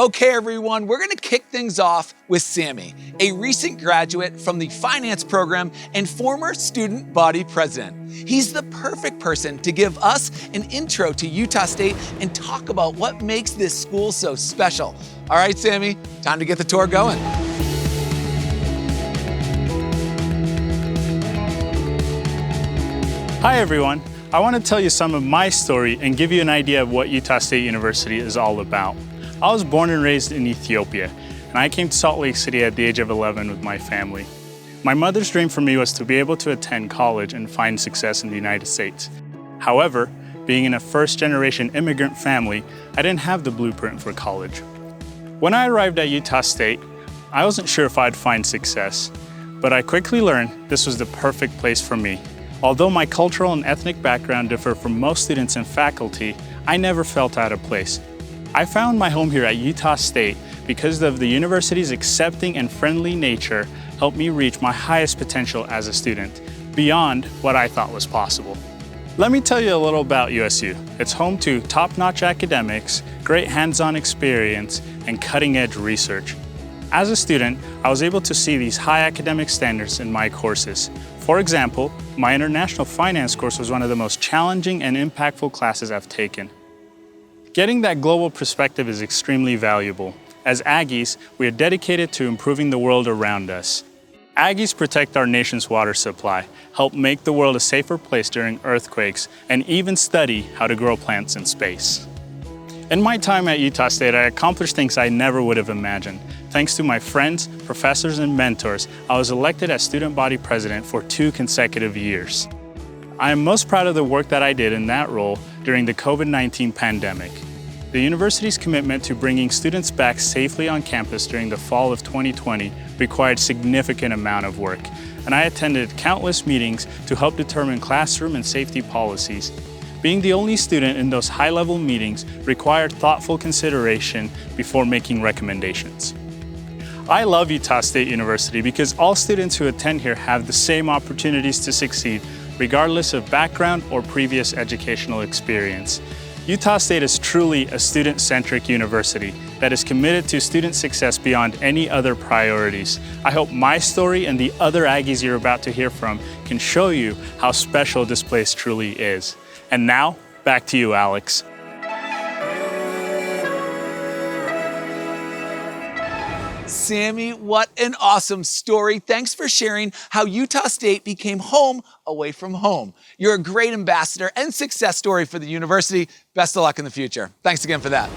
Okay, everyone, we're gonna kick things off with Sami, a recent graduate from the finance program and former student body president. He's the perfect person to give us an intro to Utah State and talk about what makes this school so special. All right, Sami, time to get the tour going. Hi, everyone. I want to tell you some of my story and give you an idea of what Utah State University is all about. I was born and raised in Ethiopia, and I came to Salt Lake City at the age of 11 with my family. My mother's dream for me was to be able to attend college and find success in the United States. However, being in a first-generation immigrant family, I didn't have the blueprint for college. When I arrived at Utah State, I wasn't sure if I'd find success, but I quickly learned this was the perfect place for me. Although my cultural and ethnic background differ from most students and faculty, I never felt out of place. I found my home here at Utah State because of the university's accepting and friendly nature helped me reach my highest potential as a student, beyond what I thought was possible. Let me tell you a little about USU. It's home to top-notch academics, great hands-on experience, and cutting-edge research. As a student, I was able to see these high academic standards in my courses. For example, my international finance course was one of the most challenging and impactful classes I've taken. Getting that global perspective is extremely valuable. As Aggies, we are dedicated to improving the world around us. Aggies protect our nation's water supply, help make the world a safer place during earthquakes, and even study how to grow plants in space. In my time at Utah State, I accomplished things I never would have imagined. Thanks to my friends, professors, and mentors, I was elected as student body president for 2 consecutive years. I am most proud of the work that I did in that role during the COVID-19 pandemic. The university's commitment to bringing students back safely on campus during the fall of 2020 required significant amount of work, and I attended countless meetings to help determine classroom and safety policies. Being the only student in those high-level meetings required thoughtful consideration before making recommendations. I love Utah State University because all students who attend here have the same opportunities to succeed, regardless of background or previous educational experience. Utah State is truly a student-centric university that is committed to student success beyond any other priorities. I hope my story and the other Aggies you're about to hear from can show you how special this place truly is. And now, back to you, Alex. Sami, what an awesome story. Thanks for sharing how Utah State became home away from home. You're a great ambassador and success story for the university. Best of luck in the future. Thanks again for that.